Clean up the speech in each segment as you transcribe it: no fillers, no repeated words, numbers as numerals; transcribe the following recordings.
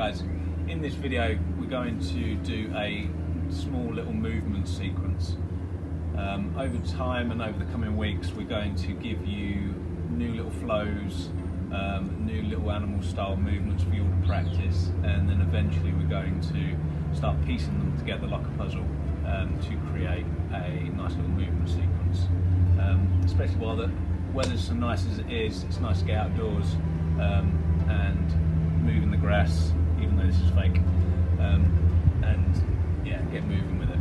guys, in this video we're going to do a small little movement sequence. Over time and over the coming weeks we're going to give you new little flows, new little animal style movements for you all to practice, and then eventually we're going to start piecing them together like a puzzle to create a nice little movement sequence. Especially while the weather's so nice as it is, it's nice to get outdoors and move in the grass, even though this is fake, and yeah, get moving with it.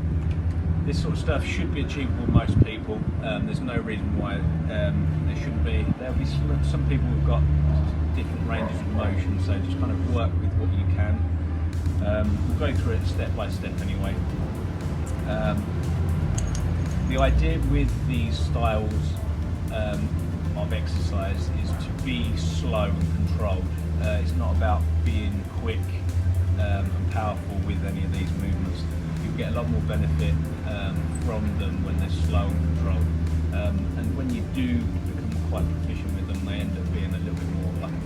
This sort of stuff should be achievable with most people. There's no reason why there shouldn't be. There'll be some people who've got different ranges of motion, so just kind of work with what you can. We'll go through it step by step anyway. The idea with these styles of exercise is to be slow and controlled. It's not about being quick and powerful with any of these movements. You'll get a lot more benefit from them when they're slow and controlled. And when you do become quite proficient with them, they end up being a little bit more like a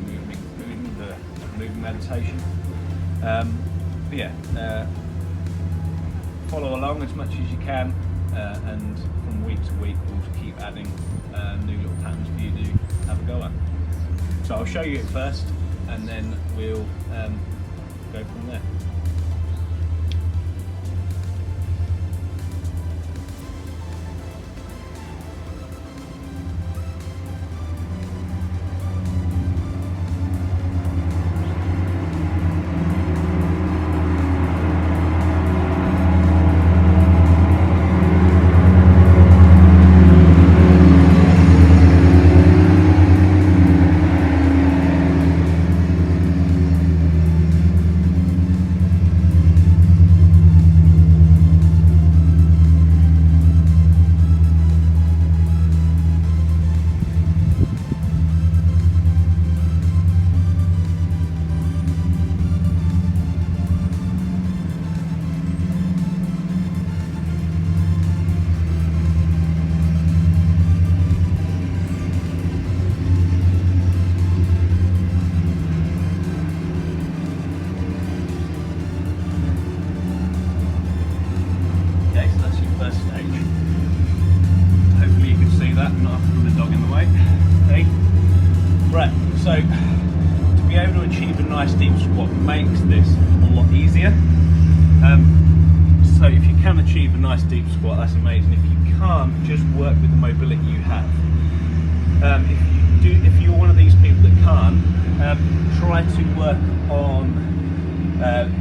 moving meditation. But yeah, follow along as much as you can, and from week to week we'll keep adding new little patterns for you to have a go at. So I'll show you it first, and then we'll go from there. So, to be able to achieve a nice deep squat makes this a lot easier. So if you can achieve a nice deep squat, that's amazing. If you can't, just work with the mobility you have. If you're one of these people that can't, try to work on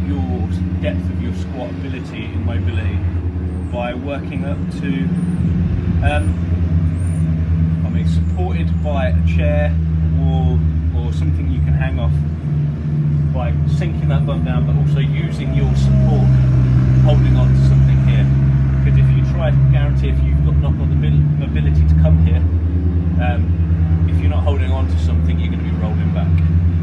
your depth of your squat ability and mobility by working up to, supported by a chair, wall, or something you can hang off, by sinking that bum down, but also using your support, holding on to something here. Because if you try, guarantee if you've not got the mobility to come here, if you're not holding on to something, you're going to be rolling back.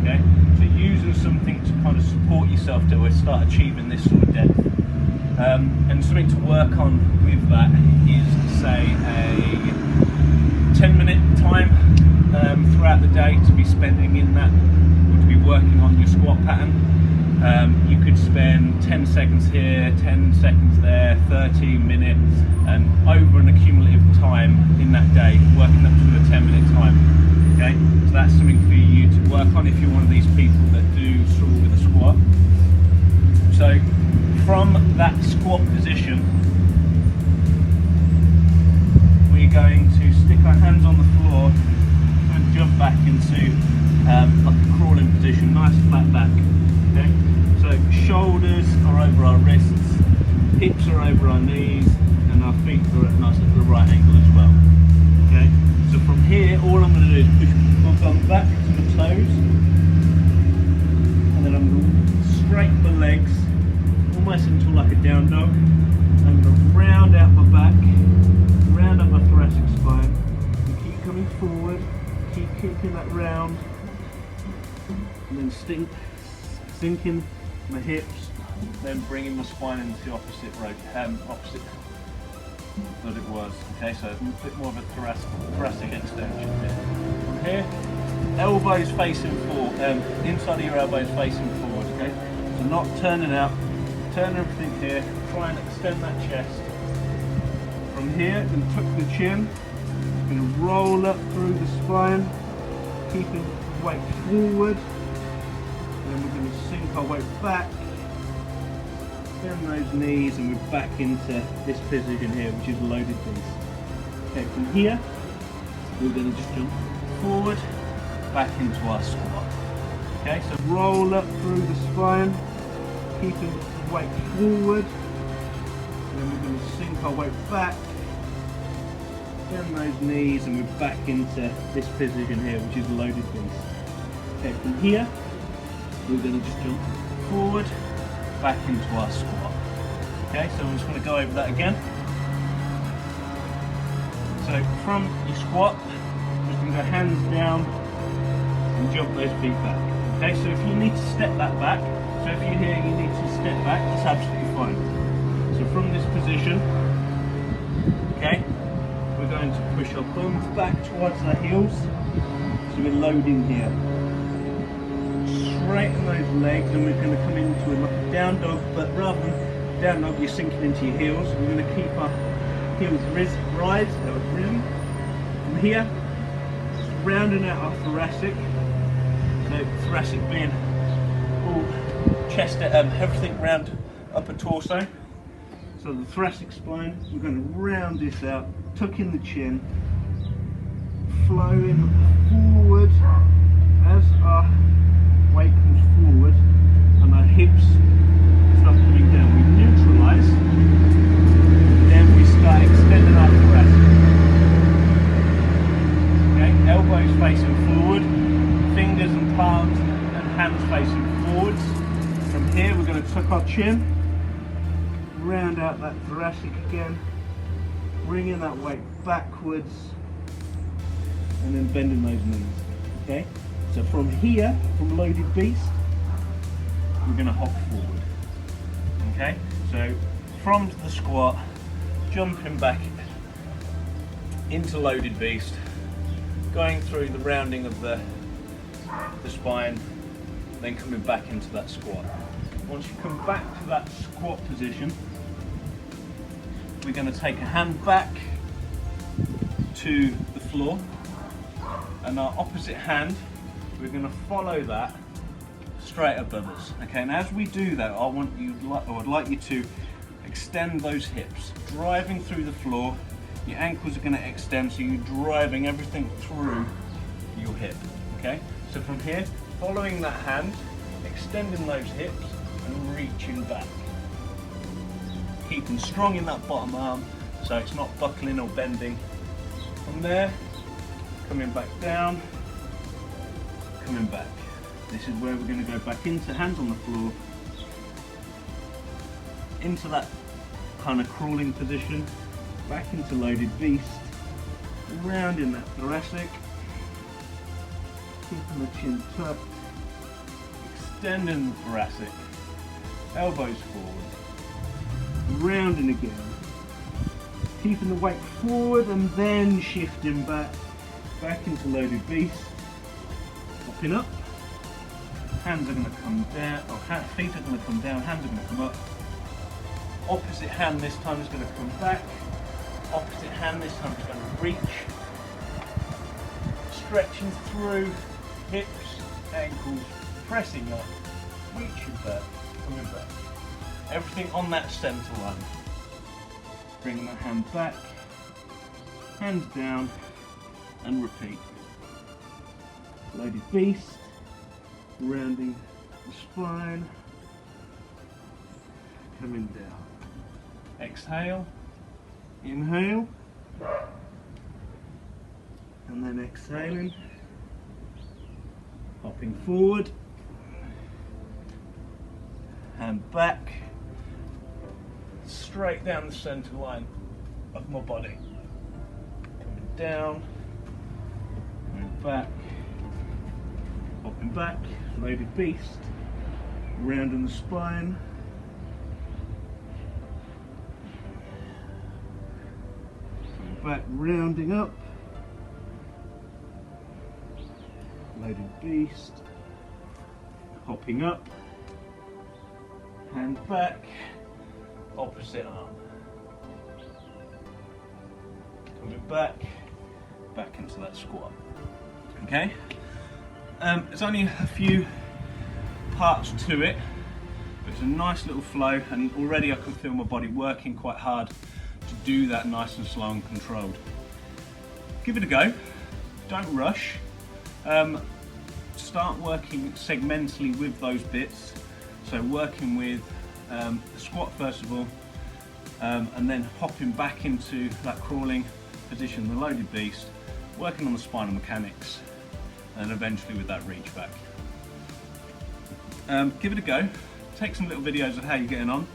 Okay, so using something to kind of support yourself to start achieving this sort of depth. And something to work on with that is, say, a 10-minute time throughout the day to be spending in that, or to be working on your squat pattern. You could spend 10 seconds here, 10 seconds there, 30 minutes, and over an accumulative time in that day, working up to a 10-minute time. Okay, so that's something for you to work on if you're one of these people that do struggle with a squat. So from that squat position, we're going to stick our hands on the floor and jump back into like a crawling position, nice flat back. Okay, so shoulders are over our wrists, hips are over our knees, and our feet are at nice at the right angle as well. Okay, so from here, all I'm going to do is push my bum back to the toes, and then I'm going to straighten my legs almost into like a down dog. I'm going to round out my back, round up my thoracic spine, and keep coming forward, keep keeping that round, and then sinking my hips, then bringing my spine into the opposite that it was. Okay, so a bit more of a thoracic extension here. From here, elbows facing forward, inside of your elbows facing forward. Okay, So not turning out, turn everything here, try and extend that chest. From here, then tuck the chin, going to roll up through the spine, keeping the weight forward. Then we're going to sink our weight back, bend those knees, and we're back into this position here, which is loaded beast. Okay, from here, we're going to just jump forward, back into our squat. Okay, so roll up through the spine, keeping the weight forward. Then we're going to sink our weight back, bend those knees, and we're back into this position here, which is loaded beast. Okay, from here, we're going to just jump forward, back into our squat. Okay, so I'm just going to go over that again. So from your squat, just going to go hands down and jump those feet back. Okay, so if you need to step that back, so if you're here you need to step back, that's absolutely fine. So from this position, okay, we're going to push our bums back towards our heels. So we're loading here. Straighten those legs, and we're going to come into a down dog, but rather than down dog, you're sinking into your heels. We're going to keep our heels risen. From here, rounding out our thoracic. So thoracic being all chest, everything round upper torso. So the thoracic spine, we're going to round this out, tuck in the chin, flowing forward as our weight comes forward and our hips start coming down. We neutralise, then we start extending our thoracic. Okay, elbows facing forward, fingers and palms and hands facing forwards. From here we're going to tuck our chin, round out that thoracic again, bringing that weight backwards and then bending those knees. Okay, so from here, from loaded beast, we're going to hop forward. Okay, so from the squat, jumping back into loaded beast, going through the rounding of the spine, then coming back into that squat. Once you come back to that squat position, we're going to take a hand back to the floor, and our opposite hand, we're going to follow that straight above us. Okay, and as we do that, I would like you to extend those hips, driving through the floor. Your ankles are going to extend, so you're driving everything through your hip. Okay, so from here, following that hand, extending those hips and reaching back. Keeping strong in that bottom arm so it's not buckling or bending. From there, coming back down, coming back. This is where we're going to go back into hands on the floor, into that kind of crawling position, back into loaded beast, rounding that thoracic, keeping the chin tucked, extending the thoracic, elbows forward, rounding again, keeping the weight forward and then shifting back into loaded beast, hopping up, hands are going to come down, or feet are going to come down, hands are going to come up, opposite hand this time is going to come back, opposite hand this time is going to reach, stretching through hips, ankles, pressing up, reaching back, coming back. Everything on that centre line. Bring that hand back, hands down, and repeat. Loaded beast, rounding the spine, coming down. Exhale, inhale, and then exhaling, hopping forward, hand back, straight down the centre line of my body. Coming down, coming back, hopping back, loaded beast, rounding the spine, coming back, rounding up, loaded beast, hopping up, and back, opposite arm. Coming back, back into that squat. Okay? There's only a few parts to it, but it's a nice little flow, and already I can feel my body working quite hard to do that nice and slow and controlled. Give it a go, don't rush. Start working segmentally with those bits. So working with the squat first of all, and then hopping back into that crawling position, the loaded beast, working on the spinal mechanics, and eventually with that reach back. Give it a go, take some little videos of how you're getting on,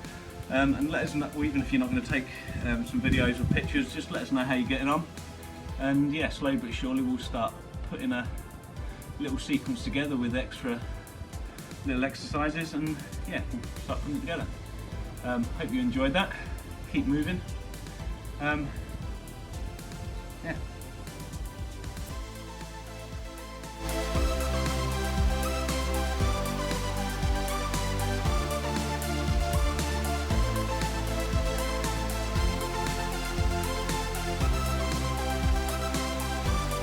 and let us know, or even if you're not going to take some videos or pictures, just let us know how you're getting on. And yeah, slowly but surely we'll start putting a little sequence together with extra little exercises, and yeah, we'll start putting it together. Hope you enjoyed that. Keep moving. Yeah.